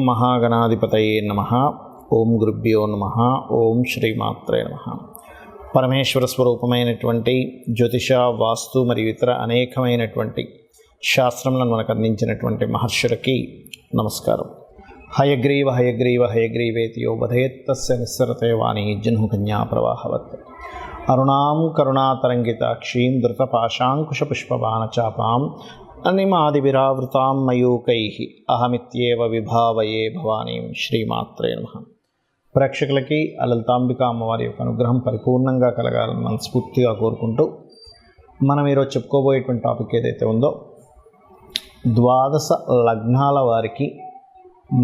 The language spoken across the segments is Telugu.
మహాగణాధిపతయే నమః. ఓం గురుభ్యో నమః. ఓం శ్రీమాత్రే నమః. పరమేశ్వర స్వరూపమైనటువంటి జ్యోతిష, వాస్తు మరియు ఇతర అనేకమైనటువంటి శాస్త్రములను మనకు అందించినటువంటి మహర్షులకి నమస్కారం. హయగ్రీవ హయగ్రీవ హయగ్రీవేతియో వధయేత్తస్య నిస్సరతే వాణి జహ్నుకన్యా ప్రవాహవత్. అరుణాం కరుణాతరంగితాక్షీం ధృతపాశాంకుశపుష్పబాణచాపాం అనిమాదివిరావృతాం మయూకైః అహమిత్యేవ విభావయే భవానీం. శ్రీమాత్రే నమః. ప్రేక్షకులకి లలితాంబిక అమ్మవారి యొక్క అనుగ్రహం పరిపూర్ణంగా కలగాలని మనస్ఫూర్తిగా కోరుకుంటూ మనం ఈరోజు చెప్పుకోబోయేటువంటి టాపిక్ ఏదైతే ఉందో, ద్వాదశ లగ్నాల వారికి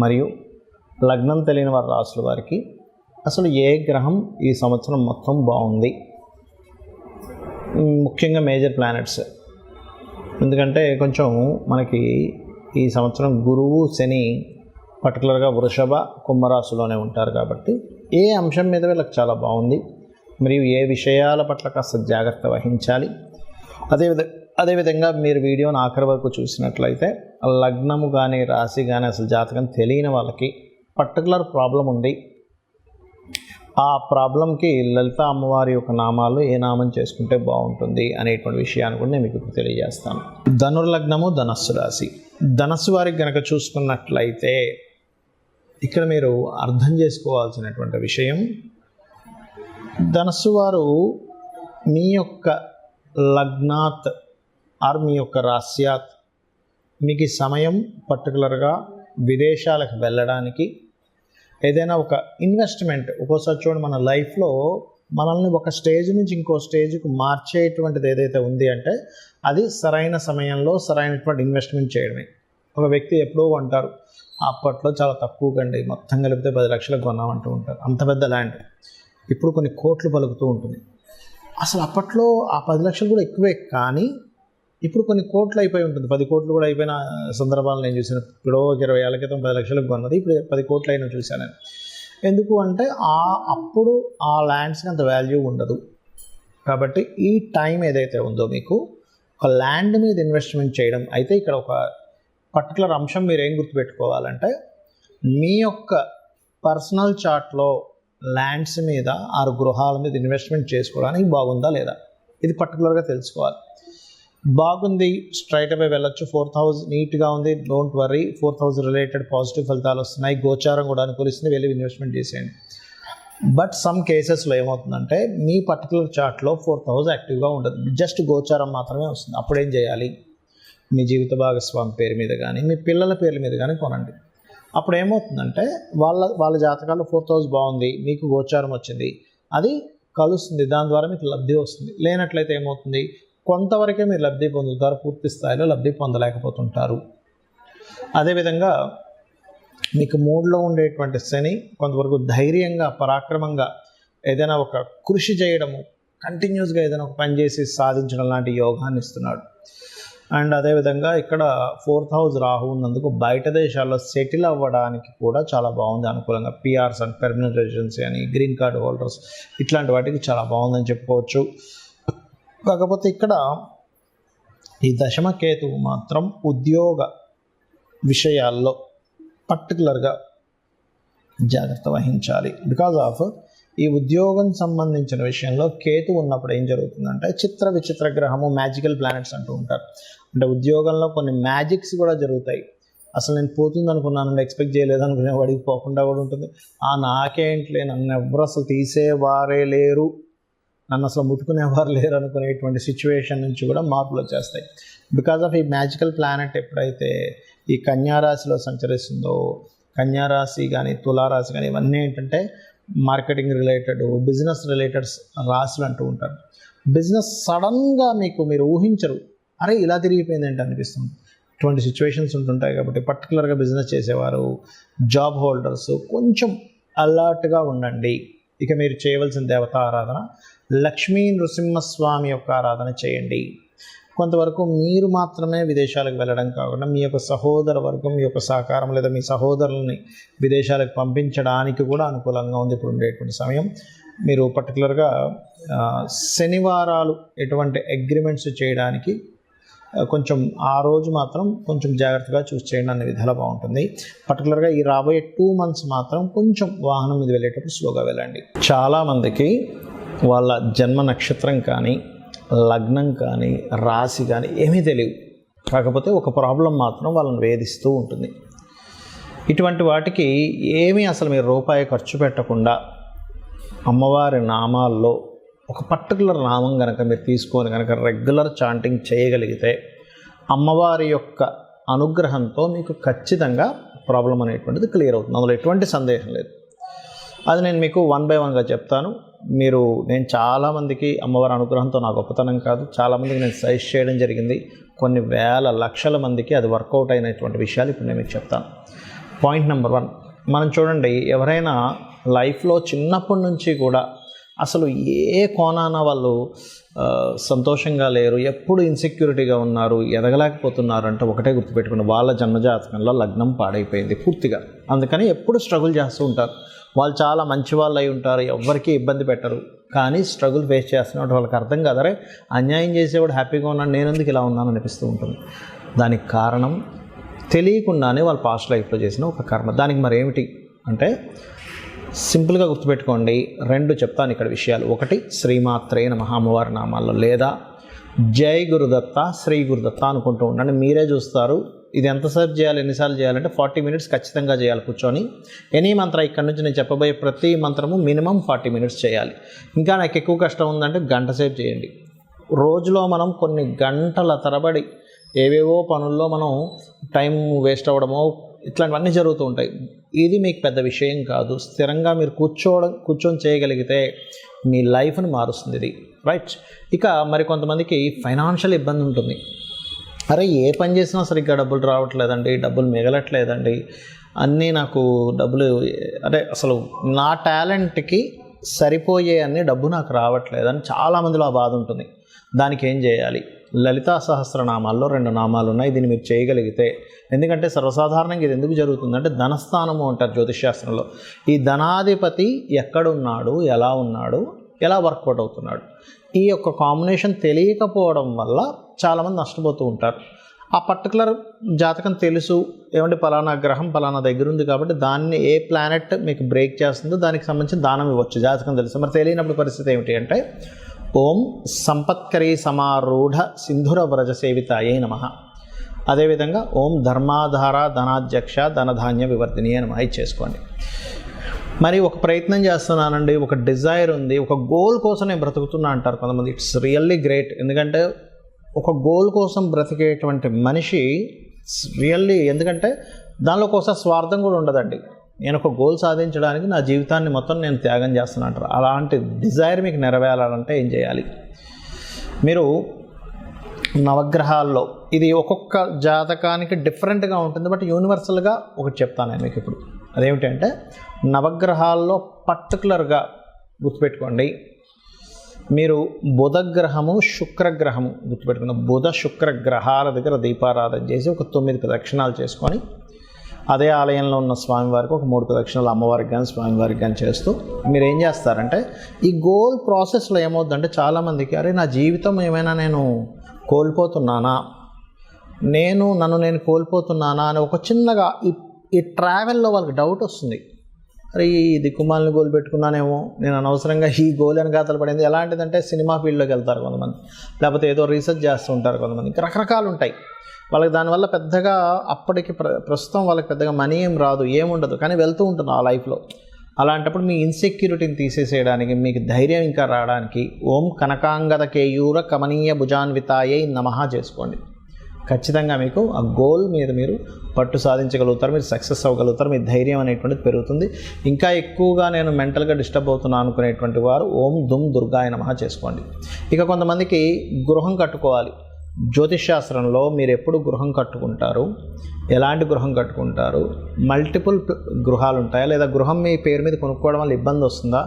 మరియు లగ్నం తెలియని వారి రాసుల వారికి అసలు ఏ గ్రహం ఈ సంవత్సరం మొత్తం బాగుంది, ముఖ్యంగా మేజర్ ప్లానెట్స్. ఎందుకంటే కొంచెం మనకి ఈ సంవత్సరం గురువు, శని పర్టికులర్గా వృషభ, కుంభరాశిలోనే ఉంటారు కాబట్టి ఏ అంశం మీద వీళ్ళకి చాలా బాగుంది, మరియు ఏ విషయాల పట్ల కాస్త జాగ్రత్త వహించాలి. అదేవిధంగా మీరు వీడియోని ఆఖరి వరకు చూసినట్లయితే లగ్నము కానీ రాశి కానీ అసలు జాతకం తెలియని వాళ్ళకి పర్టికులర్ ప్రాబ్లం ఉంది, ఆ ప్రాబ్లంకి లలిత అమ్మవారి యొక్క నామాలు ఏ నామం చేసుకుంటే బాగుంటుంది అనేటువంటి విషయాన్ని కూడా నేను మీకు ఇప్పుడు తెలియజేస్తాను. ధనుర్లగ్నము, ధనస్సు రాశి. ధనస్సు వారికి కనుక చూసుకున్నట్లయితే ఇక్కడ మీరు అర్థం చేసుకోవాల్సినటువంటి విషయం, ధనస్సు వారు మీ యొక్క లగ్నాత్ ఆర్ మీ యొక్క రాశ్యాత్ మీకు ఈ సమయం పర్టికులర్గా విదేశాలకు వెళ్ళడానికి, ఏదైనా ఒక ఇన్వెస్ట్మెంట్, ఒక్కోసారి చూడండి మన లైఫ్లో మనల్ని ఒక స్టేజ్ నుంచి ఇంకో స్టేజ్కు మార్చేటువంటిది ఏదైతే ఉంది అంటే అది సరైన సమయంలో సరైనటువంటి ఇన్వెస్ట్మెంట్ చేయడమే. ఒక వ్యక్తి ఎప్పుడో కొంటారు, అప్పట్లో చాలా తక్కువ కండి, మొత్తం కలిపితే 10 లక్షలకు కొన్నామంటూ ఉంటారు, అంత పెద్ద ల్యాండ్ ఇప్పుడు కొన్ని కోట్లు పలుకుతూ ఉంటుంది. అసలు అప్పట్లో ఆ 10 లక్షలు కూడా ఎక్కువే, కానీ ఇప్పుడు కొన్ని కోట్లు అయిపోయి ఉంటుంది. 10 కోట్లు కూడా అయిపోయిన సందర్భాలు నేను చూసాను. ఇప్పుడు 20 ఏళ్ళ క్రితం 10 లక్షలకు కొన్నది ఇప్పుడు 10 కోట్లు అయినా చూశాను నేను. ఎందుకు అంటే అప్పుడు ఆ ల్యాండ్స్కి అంత వాల్యూ ఉండదు. కాబట్టి ఈ టైం ఏదైతే ఉందో మీకు ఒక ల్యాండ్ మీద ఇన్వెస్ట్మెంట్ చేయడం అయితే, ఇక్కడ ఒక పర్టికులర్ అంశం మీరు ఏం గుర్తుపెట్టుకోవాలంటే, మీ యొక్క పర్సనల్ చార్ట్లో ల్యాండ్స్ మీద ఆరు గృహాల మీద ఇన్వెస్ట్మెంట్ చేసుకోవడానికి బాగుందా లేదా, ఇది పర్టికులర్గా తెలుసుకోవాలి. బాగుంది, స్ట్రైట్ అవే వెళ్ళొచ్చు. 4000 నీట్గా ఉంది, డోంట్ వర్రీ, 4000 రిలేటెడ్ పాజిటివ్ ఫలితాలు వస్తున్నాయి, గోచారం కూడా అనుకూలిస్తుంది, వెళ్ళి ఇన్వెస్ట్మెంట్ చేసేయండి. బట్ సమ్ కేసెస్లో ఏమవుతుందంటే మీ పర్టికులర్ చార్ట్లో 4000 యాక్టివ్గా ఉండదు, జస్ట్ గోచారం మాత్రమే వస్తుంది. అప్పుడు ఏం చేయాలి, మీ జీవిత భాగస్వామి పేరు మీద కానీ మీ పిల్లల పేర్ల మీద కానీ కొనండి. అప్పుడు ఏమవుతుందంటే వాళ్ళ జాతకాల్లో 4000 బాగుంది, మీకు గోచారం వచ్చింది, అది కలుస్తుంది, దాని ద్వారా మీకు లబ్ధి వస్తుంది. లేనట్లయితే ఏమవుతుంది, కొంతవరకే మీరు లబ్ధి పొందుతారు, పూర్తి స్థాయిలో లబ్ధి పొందలేకపోతుంటారు. అదేవిధంగా మీకు మూడ్లో ఉండేటువంటి శని కొంతవరకు ధైర్యంగా, పరాక్రమంగా ఏదైనా ఒక కృషి చేయడము, కంటిన్యూస్గా ఏదైనా ఒక పని చేసి సాధించడం లాంటి యోగాన్ని ఇస్తున్నాడు. అండ్ అదేవిధంగా ఇక్కడ 4th హౌస్ రాహు ఉన్నందుకు బయట దేశాల్లో సెటిల్ అవ్వడానికి కూడా చాలా బాగుంది, అనుకూలంగా. పిఆర్స్ అండ్ పెర్మనెంట్ రెసిడెన్సీ అని, గ్రీన్ కార్డ్ హోల్డర్స్, ఇట్లాంటి వాటికి చాలా బాగుందని చెప్పుకోవచ్చు. కాకపోతే ఇక్కడ ఈ దశమ కేతువు మాత్రం ఉద్యోగ విషయాల్లో పర్టికులర్గా జాగ్రత్త వహించాలి. బికాజ్ ఆఫ్ ఈ ఉద్యోగం సంబంధించిన విషయంలో కేతు ఉన్నప్పుడు ఏం జరుగుతుందంటే, చిత్ర విచిత్ర గ్రహము, మ్యాజికల్ ప్లానెట్స్ అంటూ ఉంటారు. అంటే ఉద్యోగంలో కొన్ని మ్యాజిక్స్ కూడా జరుగుతాయి. అసలు నేను పోతుంది అనుకున్నాను, ఎక్స్పెక్ట్ చేయలేదు అనుకునే వాడికి పోకుండా కూడా ఉంటుంది. నాకేంట్లే, నన్ను ఎవరు అసలు తీసేవారే లేరు, నన్ను అసలు ముట్టుకునేవారు లేరు అనుకునేటువంటి సిచ్యువేషన్ నుంచి కూడా మార్పులు వచ్చేస్తాయి. బికాజ్ ఆఫ్ ఈ మ్యాజికల్ ప్లానెట్ ఎప్పుడైతే ఈ కన్యారాశిలో సంచరిస్తుందో, కన్యారాశి కానీ తులారాశి కానీ ఇవన్నీ ఏంటంటే మార్కెటింగ్ రిలేటెడ్, బిజినెస్ రిలేటెడ్ రాశులు అంటూ ఉంటారు. బిజినెస్ సడన్గా మీరు ఊహించరు, అరే ఇలా తిరిగిపోయింది ఏంటి అనిపిస్తుంది. ఇటువంటి సిచ్యువేషన్స్ ఉంటుంటాయి. కాబట్టి పర్టికులర్గా బిజినెస్ చేసేవారు, జాబ్ హోల్డర్స్ కొంచెం అలర్ట్గా ఉండండి. ఇక మీరు చేయవలసిన దేవతా ఆరాధన లక్ష్మీ నృసింహస్వామి యొక్క ఆరాధన చేయండి. కొంతవరకు మీరు మాత్రమే విదేశాలకు వెళ్ళడం కాకుండా మీ యొక్క సహోదర వర్గం యొక్క సహకారం లేదా మీ సహోదరుల్ని విదేశాలకు పంపించడానికి కూడా అనుకూలంగా ఉంది ఇప్పుడు ఉండేటువంటి సమయం. మీరు పర్టికులర్గా శనివారాలు ఎటువంటి అగ్రిమెంట్స్ చేయడానికి కొంచెం ఆ రోజు మాత్రం కొంచెం జాగ్రత్తగా చూస్ చేయండి, అనే విధాలు బాగుంటుంది. పర్టికులర్గా ఈ రాబోయే 2 months మాత్రం కొంచెం వాహనం మీద వెళ్ళేటప్పుడు స్లోగా వెళ్ళండి. చాలామందికి వాళ్ళ జన్మ నక్షత్రం కానీ, లగ్నం కానీ, రాశి కానీ ఏమీ తెలియదు. కాకపోతే ఒక ప్రాబ్లం మాత్రం వాళ్ళని వేధిస్తూ ఉంటుంది. ఇటువంటి వాటికి ఏమీ అసలు మీరు రూపాయి ఖర్చు పెట్టకుండా అమ్మవారి నామాల్లో ఒక పర్టికులర్ నామం కనుక మీరు తీసుకొని కనుక రెగ్యులర్ చాంటింగ్ చేయగలిగితే అమ్మవారి యొక్క అనుగ్రహంతో మీకు ఖచ్చితంగా ప్రాబ్లం అనేటువంటిది క్లియర్ అవుతుంది. అందులో ఎటువంటి సందేహం లేదు. అది నేను మీకు 1 by 1గా చెప్తాను. నేను చాలామందికి అమ్మవారి అనుగ్రహంతో నా గొప్పతనం కాదు, చాలామందికి నేను సజెస్ట్ చేయడం జరిగింది. కొన్ని వేల లక్షల మందికి అది వర్కౌట్ అయినటువంటి విషయాలు ఇప్పుడు నేను మీకు చెప్తాను. పాయింట్ నెంబర్ 1, మనం చూడండి, ఎవరైనా లైఫ్లో చిన్నప్పటి నుంచి కూడా అసలు ఏ కోణాన వాళ్ళు సంతోషంగా లేరు, ఎప్పుడు ఇన్సెక్యూరిటీగా ఉన్నారు, ఎదగలేకపోతున్నారు అంటే ఒకటే గుర్తుపెట్టుకుని, వాళ్ళ జన్మజాతకంలో లగ్నం పాడైపోయింది పూర్తిగా. అందుకని ఎప్పుడు స్ట్రగుల్ చేస్తూ ఉంటారు. వాళ్ళు చాలా మంచి వాళ్ళు అయి ఉంటారు, ఎవరికీ ఇబ్బంది పెట్టరు, కానీ స్ట్రగుల్ ఫేస్ చేస్తున్నట్టు వాళ్ళకి అర్థం కాదు. అరే అన్యాయం చేసేవాడు హ్యాపీగా ఉన్నాను, నేను ఎందుకు ఇలా ఉన్నాను అనిపిస్తూ ఉంటుంది. దానికి కారణం తెలియకుండానే వాళ్ళు పాస్ట్ లైఫ్లో చేసిన ఒక కర్మ. దానికి మరి ఏమిటి అంటే సింపుల్గా గుర్తుపెట్టుకోండి. 2 చెప్తాను ఇక్కడ విషయాలు. 1 శ్రీమాత్రే నమః అమ్మవారి నామాల్లో, లేదా జై గురుదత్త, శ్రీ గురుదత్త అనుకుంటూ ఉండండి. మీరే చూస్తారు ఇది ఎంతసేపు చేయాలి, ఎన్నిసార్లు చేయాలంటే 40 minutes ఖచ్చితంగా చేయాలి కూర్చొని. ఎనీ మంత్ర ఇక్కడ నుంచి నేను చెప్పబోయే ప్రతి మంత్రము మినిమం 40 minutes చేయాలి. ఇంకా నాకు ఎక్కువ కష్టం ఉందంటే గంట సేపు చేయండి. రోజులో మనం కొన్ని గంటల తరబడి ఏవేవో పనుల్లో మనం టైం వేస్ట్ అవ్వడమో ఇట్లాంటివన్నీ జరుగుతూ ఉంటాయి. ఇది మీకు పెద్ద విషయం కాదు. స్థిరంగా మీరు కూర్చొని చేయగలిగితే మీ లైఫ్ని మారుస్తుంది ఇది, రైట్. ఇక మరి కొంతమందికి ఫైనాన్షియల్ ఇబ్బంది ఉంటుంది. అరే ఏ పని చేసినా సరిగ్గా డబ్బులు రావట్లేదండి, డబ్బులు మిగలట్లేదండి, అన్నీ నాకు డబ్బులు, అదే అసలు నా టాలెంట్కి సరిపోయే అన్ని డబ్బు నాకు రావట్లేదని చాలామందిలో ఆ బాధ ఉంటుంది. దానికి ఏం చేయాలి? లలితా సహస్రనామాల్లో 2 నామాలు ఉన్నాయి. దీన్ని మీరు చేయగలిగితే, ఎందుకంటే సర్వసాధారణంగా ఇది ఎందుకు జరుగుతుందంటే ధనస్థానము అంటారు జ్యోతిష్శాస్త్రంలో. ఈ ధనాధిపతి ఎక్కడున్నాడు, ఎలా ఉన్నాడు, ఎలా వర్కౌట్ అవుతున్నాడు, ఈ యొక్క కాంబినేషన్ తెలియకపోవడం వల్ల చాలామంది నష్టపోతూ ఉంటారు. ఆ పర్టికులర్ జాతకం తెలుసు, ఏమంటే పలానా గ్రహం పలానా దగ్గర ఉంది కాబట్టి దాన్ని ఏ ప్లానెట్ మీకు బ్రేక్ చేస్తుందో దానికి సంబంధించిన దానం ఇవ్వచ్చు, జాతకం తెలుసు. మరి తెలియనప్పుడు పరిస్థితి ఏమిటి అంటే ఓం సంపత్కరీ సమారూఢ సింధుర వ్రజ సేవితాయే నమః, అదేవిధంగా ఓం ధర్మాధార ధనాధ్యక్ష ధనధాన్య వివర్ధిని అని మాయి చేసుకోండి. మరి ఒక ప్రయత్నం చేస్తున్నానండి, ఒక డిజైర్ ఉంది, ఒక గోల్ కోసం నేను బ్రతుకుతున్నా అంటారు కొంతమంది. It's really great. ఎందుకంటే ఒక గోల్ కోసం బ్రతికేటువంటి మనిషి రియల్లీ, ఎందుకంటే దానిలో కోసం స్వార్థం కూడా ఉండదండి. నేను ఒక గోల్ సాధించడానికి నా జీవితాన్ని మొత్తం నేను త్యాగం చేస్తున్నా అంటారు. అలాంటి డిజైర్ మీకు నెరవేరాలంటే ఏం చేయాలి? మీరు నవగ్రహాల్లో, ఇది ఒక్కొక్క జాతకానికి డిఫరెంట్గా ఉంటుంది, బట్ యూనివర్సల్గా ఒకటి చెప్తాను నేను మీకు ఇప్పుడు. అదేమిటంటే నవగ్రహాల్లో పర్టికులర్గా గుర్తుపెట్టుకోండి, మీరు బుధగ్రహము శుక్రగ్రహము గుర్తుపెట్టుకున్న బుధ శుక్ర గ్రహాల దగ్గర దీపారాధన చేసి ఒక 9 ప్రదక్షిణాలు చేసుకొని అదే ఆలయంలో ఉన్న స్వామివారికి ఒక 3 ప్రదక్షిణాలు అమ్మవారికి కానీ స్వామివారికి కానీ చేస్తూ మీరు ఏం చేస్తారంటే ఈ గోల్ ప్రాసెస్లో ఏమవుతుందంటే చాలామందికి అరే నా జీవితం ఏమైనా నేను కోల్పోతున్నానా, నన్ను నేను కోల్పోతున్నానా అని ఒక చిన్నగా ఈ ట్రావెల్లో వాళ్ళకి డౌట్ వస్తుంది. అరే ఈ దిక్కుమాలని గోల్ పెట్టుకున్నానేమో, నేను అనవసరంగా ఈ గోల్ అని గాతలు పడింది. ఎలాంటిదంటే సినిమా ఫీల్డ్లోకి వెళ్తారు కొంతమంది, లేకపోతే ఏదో రీసెర్చ్ చేస్తూ ఉంటారు కొంతమంది, ఇంకా రకరకాలు ఉంటాయి వాళ్ళకి. దానివల్ల పెద్దగా అప్పటికి ప్రస్తుతం వాళ్ళకి పెద్దగా మనీ ఏం రాదు, ఏముండదు, కానీ వెళ్తూ ఉంటుంది ఆ లైఫ్లో. అలాంటప్పుడు మీ ఇన్సెక్యూరిటీని తీసేసేయడానికి, మీకు ధైర్యం ఇంకా రావడానికి ఓం కనకాంగద కేయూర కమనీయ భుజాన్వితాయై నమః చేసుకోండి. ఖచ్చితంగా మీకు ఆ గోల్ మీద మీరు పట్టు సాధించగలుగుతారు, మీరు సక్సెస్ అవ్వగలుగుతారు, మీ ధైర్యం అనేటువంటిది పెరుగుతుంది. ఇంకా ఎక్కువగా నేను మెంటల్గా డిస్టర్బ్ అవుతున్నాను అనుకునేటువంటి వారు ఓం దుమ్ దుర్గాయ నమః చేసుకోండి. ఇక కొంతమందికి గృహం కట్టుకోవాలి. జ్యోతిష్శాస్త్రంలో మీరు ఎప్పుడు గృహం కట్టుకుంటారు, ఎలాంటి గృహం కట్టుకుంటారు, మల్టిపుల్ గృహాలు ఉంటాయా, లేదా గృహం మీ పేరు మీద కొనుక్కోవడం వల్ల ఇబ్బంది వస్తుందా,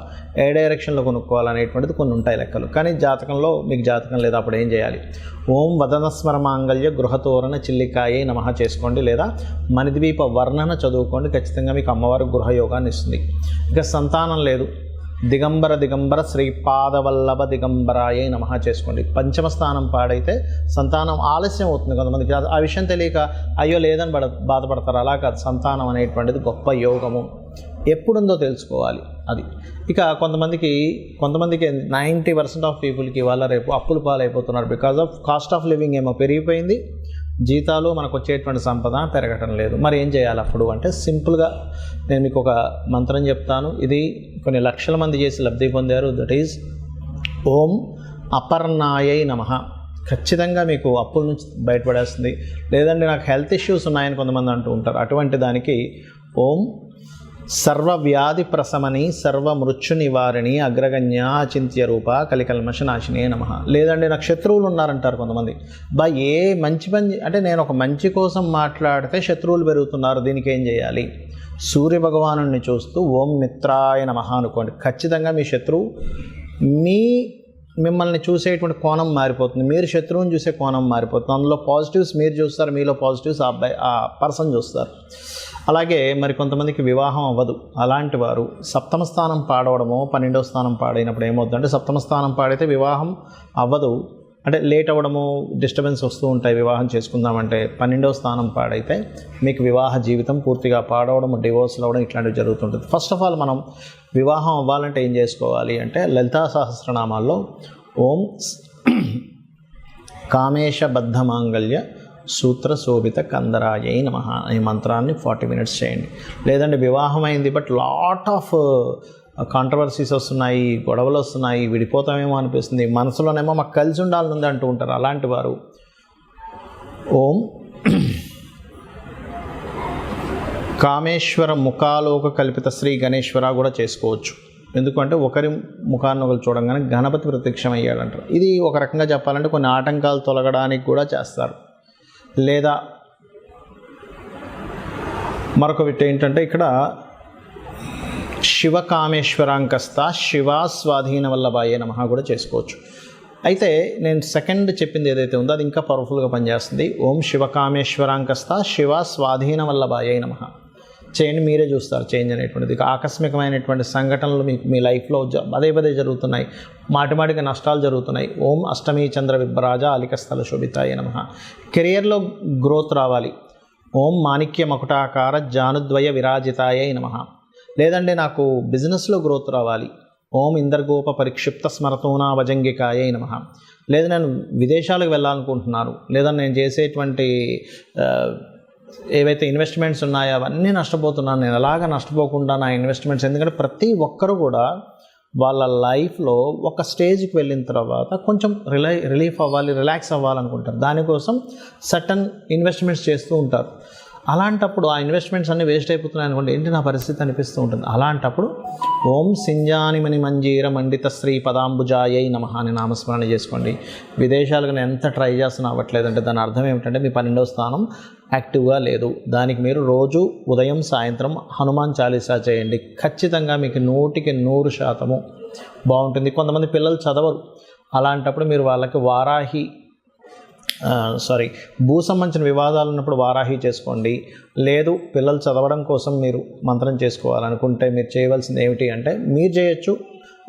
ఏ డైరెక్షన్లో కొనుక్కోవాలనేటువంటిది కొన్ని ఉంటాయి లెక్కలు. కానీ జాతకంలో మీకు జాతకం లేదా అప్పుడు ఏం చేయాలి? ఓం వదనస్మర మాంగళ్య గృహతోరణ చిల్లికాయే నమః చేసుకోండి, లేదా మణిద్వీప వర్ణన చదువుకోండి. ఖచ్చితంగా మీకు అమ్మవారు గృహయోగాన్ని ఇస్తుంది. ఇక సంతానం లేదు, దిగంబర దిగంబర శ్రీపాదవల్లభ దిగంబరాయ నమః చేసుకోండి. పంచమ స్థానం పాడైతే సంతానం ఆలస్యం అవుతుంది. కొంతమందికి ఆ విషయం తెలియక అయ్యో లేదని బాధపడతారు. అలా కాదు, సంతానం అనేటువంటిది గొప్ప యోగము, ఎప్పుడుందో తెలుసుకోవాలి అది. ఇక కొంతమందికి 90% ఆఫ్ పీపుల్కి వాళ్ళ రేపు అప్పుల పాలైపోతున్నారు. Because of cost of living ఏమో పెరిగిపోయింది, జీతాలు మనకు వచ్చేటువంటి సంపద పెరగటం లేదు. మరి ఏం చేయాలి అప్పుడు అంటే సింపుల్గా నేను మీకు ఒక మంత్రం చెప్తాను. ఇది కొన్ని లక్షల మంది చేసి లబ్ధి పొందారు. దట్ ఈజ్ ఓం అపర్ణాయై నమః. ఖచ్చితంగా మీకు అప్పుల నుంచి బయటపడేస్తుంది. లేదంటే నాకు హెల్త్ ఇష్యూస్ ఉన్నాయని కొంతమంది అంటూ ఉంటారు. అటువంటి దానికి ఓం సర్వవ్యాధి ప్రశమని సర్వమృత్యు నివారిణి అగ్రగణ్య అచింత్య రూప కలికల్మషనాశినే నమః. లేదండి నాకు శత్రువులు ఉన్నారంటారు కొంతమంది. ఏ మంచి పని అంటే నేను ఒక మంచి కోసం మాట్లాడితే శత్రువులు పెరుగుతున్నారు, దీనికి ఏం చేయాలి? సూర్య భగవానుడిని చూస్తూ ఓం మిత్రాయ నమః అనుకోండి. ఖచ్చితంగా మీ శత్రువు మిమ్మల్ని చూసేటువంటి కోణం మారిపోతుంది, మీరు శత్రువుని చూసే కోణం మారిపోతుంది. అందులో పాజిటివ్స్ మీరు చూస్తారు, మీలో పాజిటివ్స్ ఆ పర్సన్ చూస్తారు. అలాగే మరి కొంతమందికి వివాహం అవ్వదు. అలాంటి వారు సప్తమ స్థానం పాడవడమో 12వ స్థానం పాడైనప్పుడు ఏమవుతుందంటే, సప్తమ స్థానం పాడైతే వివాహం అవ్వదు, అంటే లేట్ అవ్వడము, డిస్టర్బెన్స్ వస్తూ ఉంటాయి వివాహం చేసుకుందామంటే. 12వ స్థానం పాడైతే మీకు వివాహ జీవితం పూర్తిగా పాడవడం, డివోర్స్లు అవ్వడం ఇట్లాంటివి జరుగుతుంటుంది. ఫస్ట్ ఆఫ్ ఆల్ మనం వివాహం అవ్వాలంటే ఏం చేసుకోవాలి అంటే, లలితా సహస్రనామాల్లో ఓం కామేశబద్ధ మాంగళ్య సూత్ర శోభిత కందరాయై నమః ఈ మంత్రాన్ని 40 minutes చేయండి. లేదంటే వివాహం అయింది బట్ లాట్ ఆఫ్ కాంట్రవర్సీస్ వస్తున్నాయి, గొడవలు వస్తున్నాయి, విడిపోతామేమో అనిపిస్తుంది, మనసులోనేమో మాకు కలిసి ఉండాలని అంటూ ఉంటారు. అలాంటి వారు ఓం కామేశ్వర ముఖాలోక కల్పిత శ్రీ గణేశ్వర కూడా చేసుకోవచ్చు. ఎందుకంటే ఒకరి ముఖాన్ని ఒకరు చూడంగానే గణపతి ప్రత్యక్షం అయ్యాడంటారు. ఇది ఒక రకంగా చెప్పాలంటే కొన్ని ఆటంకాలు తొలగడానికి కూడా చేస్తారు. లేదా మరొక విట్ ఏంటంటే, ఇక్కడ శివకామేశ్వరాంకస్త శివ స్వాధీన వల్లభాయ నమః కూడా చేసుకోవచ్చు. అయితే నేను సెకండ్ చెప్పింది ఏదైతే ఉందో అది ఇంకా పవర్ఫుల్గా పనిచేస్తుంది. ఓం శివకామేశ్వరాంకస్త శివ స్వాధీన వల్లభాయ నమః చేయండి. మీరే చూస్తారు చేంజ్ అనేటువంటిది. ఆకస్మికమైనటువంటి సంఘటనలు మీ లైఫ్లో పదే జరుగుతున్నాయి, మాటిమాటికి నష్టాలు జరుగుతున్నాయి. ఓం అష్టమీ చంద్ర విభ్రాజ అలికస్థల శోభితాయ నమః. కెరియర్లో గ్రోత్ రావాలి. ఓం మాణిక్య మకుటాకార జానుద్వయ విరాజితాయ నమః. లేదంటే నాకు బిజినెస్లో గ్రోత్ రావాలి. ఓం ఇందర్గోప పరిక్షిప్త స్మరతోనా భజంగికాయ నమః. లేదా నేను విదేశాలకు వెళ్ళాలనుకుంటున్నాను, లేదా నేను చేసేటువంటి ఏవైతే ఇన్వెస్ట్మెంట్స్ ఉన్నాయో అవన్నీ నష్టపోతున్నాను, నేను అలాగా నష్టపోకుండా నా ఇన్వెస్ట్మెంట్స్, ఎందుకంటే ప్రతి ఒక్కరు కూడా వాళ్ళ లైఫ్లో ఒక స్టేజ్కి వెళ్ళిన తర్వాత కొంచెం రిలీఫ్ అవ్వాలి, రిలాక్స్ అవ్వాలనుకుంటారు. దానికోసం సర్టన్ ఇన్వెస్ట్మెంట్స్ చేస్తూ ఉంటారు. అలాంటప్పుడు ఆ ఇన్వెస్ట్మెంట్స్ అన్నీ వేస్ట్ అయిపోతున్నాయి అనుకోండి, ఏంటి నా పరిస్థితి అనిపిస్తూ ఉంటుంది. అలాంటప్పుడు ఓం సింజానిమణి మంజీర మండిత శ్రీ పదాంబుజాయై నమః అని నామస్మరణ చేసుకోండి. విదేశాలకు నేను ఎంత ట్రై చేస్తున్నా అవ్వట్లేదంటే దాని అర్థం ఏమిటంటే మీ 12వ స్థానం యాక్టివ్గా లేదు. దానికి మీరు రోజు ఉదయం సాయంత్రం హనుమాన్ చాలీసా చేయండి. ఖచ్చితంగా మీకు 100% బాగుంటుంది. కొంతమంది పిల్లలు చదవరు, అలాంటప్పుడు మీరు వాళ్ళకి భూ సంబంధించిన వివాదాలు ఉన్నప్పుడు వారాహి చేసుకోండి. లేదు పిల్లలు చదవడం కోసం మీరు మంత్రం చేసుకోవాలనుకుంటే మీరు చేయవలసింది ఏమిటి అంటే, మీరు చేయొచ్చు,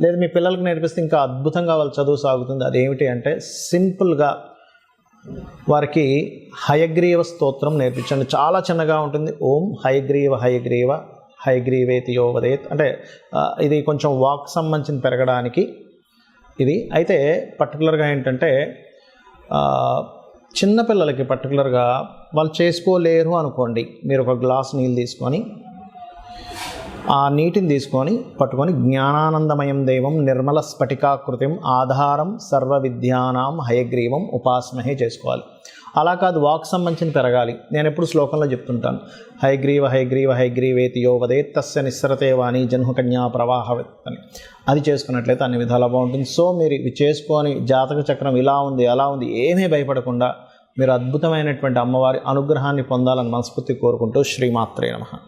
లేదు మీ పిల్లలకు నేర్పిస్తే ఇంకా అద్భుతంగా వాళ్ళ చదువు సాగుతుంది. అదేమిటి అంటే సింపుల్గా వారికి హయగ్రీవ స్తోత్రం నేర్పించండి. చాలా చిన్నగా ఉంటుంది. ఓం హయగ్రీవ హయగ్రీవ హయగ్రీవేతి యోవదేత్ అంటే ఇది కొంచెం వాక్ సంబంధించిన పెరగడానికి ఇది. అయితే పర్టికులర్గా ఏంటంటే చిన్నపిల్లలకి పర్టికులర్గా వాళ్ళు చేసుకోలేరు అనుకోండి, మీరు ఒక గ్లాస్ నీళ్ళు తీసుకొని ఆ నీటిని పట్టుకొని జ్ఞానానందమయం దేవం నిర్మల స్ఫటికాకృతిం ఆధారం సర్వ విద్యానాం హయగ్రీవం ఉపాసమహే చేసుకోవాలి. అలా కాదు, వాక్ సంబంధించిన పెరగాలి. నేను ఎప్పుడు శ్లోకంలో చెప్తుంటాను, హయగ్రీవ హయగ్రీవ హయగ్రీవేతి యో వదేత్ తస్య నిస్సరతే వాణి జన్మకన్యా ప్రవాహవత్ అని. అది చేసుకున్నట్లయితే అన్ని విధాలా బాగుంటుంది. సో మీరు ఇవి చేసుకొని జాతక చక్రం ఇలా ఉంది అలా ఉంది ఏమీ భయపడకుండా మీరు అద్భుతమైనటువంటి అమ్మవారి అనుగ్రహాన్ని పొందాలని మనస్ఫూర్తి కోరుకుంటూ శ్రీమాత్రే నమః.